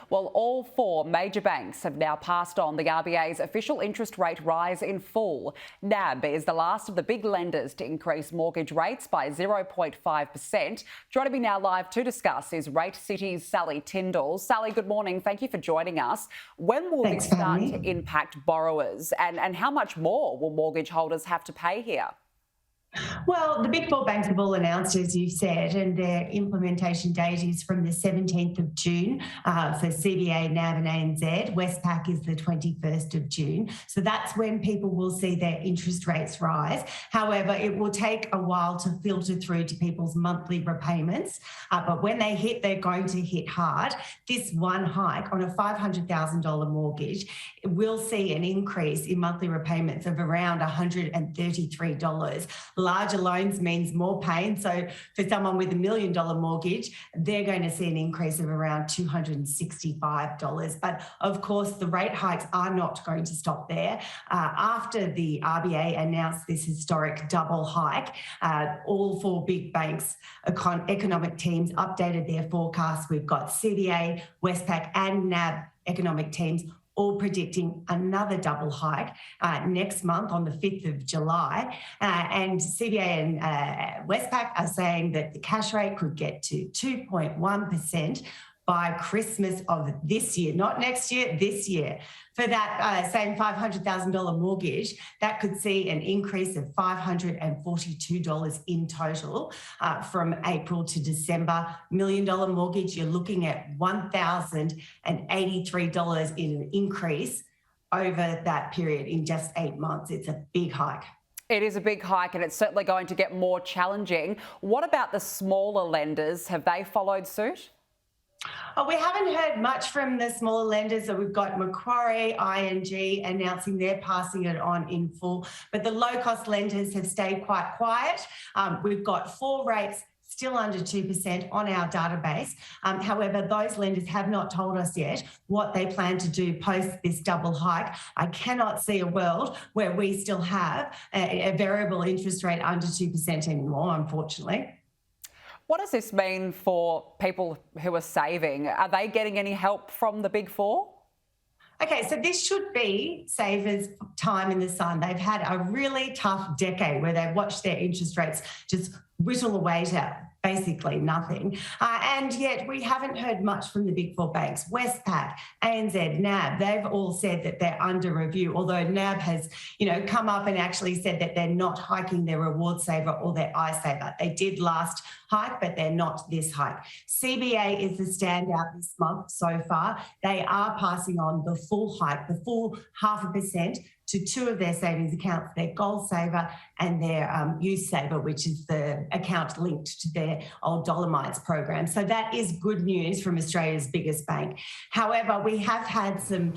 Well, all four major banks have now passed on the RBA's official interest rate rise in full. NAB is the last of the big lenders to increase mortgage rates by 0.5%. Joining me now live to discuss is RateCity's Sally Tindall. Sally, good morning. Thank you for joining us. When will this start to impact borrowers, and how much more will mortgage holders have to pay here? Well, the big four banks have all announced, as you've said, and their implementation date is from the 17th of June for CBA, NAB and ANZ. Westpac is the 21st of June. So that's when people will see their interest rates rise. However, it will take a while to filter through to people's monthly repayments. But when they hit, they're going to hit hard. This one hike on a $500,000 mortgage will see an increase in monthly repayments of around $133. Larger loans means more pain. So for someone with $1 million mortgage, they're going to see an increase of around $265. But of course, the rate hikes are not going to stop there. After the RBA announced this historic double hike, all four big banks' economic teams updated their forecasts. We've got CBA, Westpac and NAB economic teams all predicting another double hike next month on the 5th of July. And CBA and Westpac are saying that the cash rate could get to 2.1% by Christmas of this year, not next year, this year. For that same $500,000 mortgage, that could see an increase of $542 in total from April to December. $1 million mortgage, you're looking at $1,083 in an increase over that period in just 8 months. It's a big hike. It is a big hike, and it's certainly going to get more challenging. What about the smaller lenders? Have they followed suit? Oh, we haven't heard much from the smaller lenders. So we've got Macquarie, ING announcing they're passing it on in full, but the low-cost lenders have stayed quite quiet. We've got four rates still under 2% on our database. However, those lenders have not told us yet what they plan to do post this double hike. I cannot see a world where we still have a variable interest rate under 2% anymore, unfortunately. What does this mean for people who are saving? Are they getting any help from the big four? Okay, so this should be savers' time in the sun. They've had a really tough decade where they've watched their interest rates just whittle away to basically nothing. And yet we haven't heard much from the big four banks. Westpac, ANZ, NAB, they've all said that they're under review, although NAB has, come up and actually said that they're not hiking their reward saver or their iSaver. They did last hike, but they're not this hike. CBA is the standout this month so far. They are passing on the full hike, the full 0.5% to two of their savings accounts, their Gold Saver and their Youth Saver, which is the account linked to their old Dolomites program. So that is good news from Australia's biggest bank. However, we have had some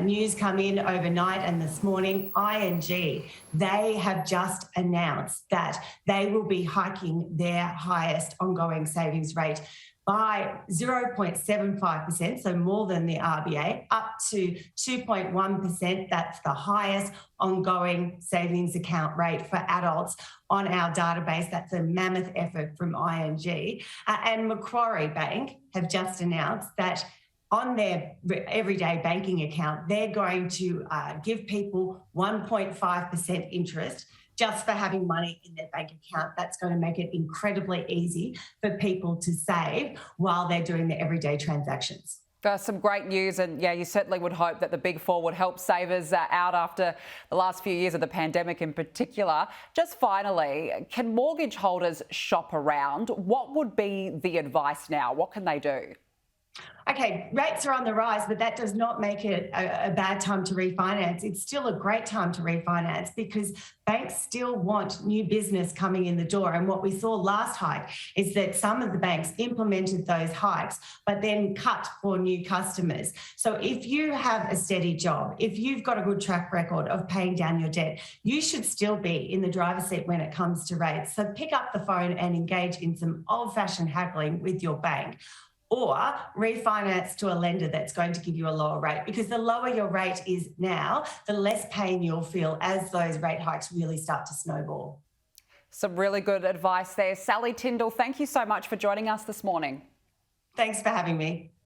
news come in overnight and this morning. ING, they have just announced that they will be hiking their highest ongoing savings rate by 0.75%, so more than the RBA, up to 2.1%. That's the highest ongoing savings account rate for adults on our database. That's a mammoth effort from ING. And Macquarie Bank have just announced that on their everyday banking account, they're going to give people 1.5% interest just for having money in their bank account. That's going to make it incredibly easy for people to save while they're doing their everyday transactions. Some great news, and you certainly would hope that the big four would help savers out after the last few years of the pandemic in particular. Just finally, can mortgage holders shop around? What would be the advice now? What can they do? Okay, rates are on the rise, but that does not make it a bad time to refinance. It's still a great time to refinance because banks still want new business coming in the door. And what we saw last hike is that some of the banks implemented those hikes, but then cut for new customers. So if you have a steady job, if you've got a good track record of paying down your debt, you should still be in the driver's seat when it comes to rates. So pick up the phone and engage in some old-fashioned haggling with your bank, or refinance to a lender that's going to give you a lower rate, because the lower your rate is now, the less pain you'll feel as those rate hikes really start to snowball. Some really good advice there. Sally Tindall, thank you so much for joining us this morning. Thanks for having me.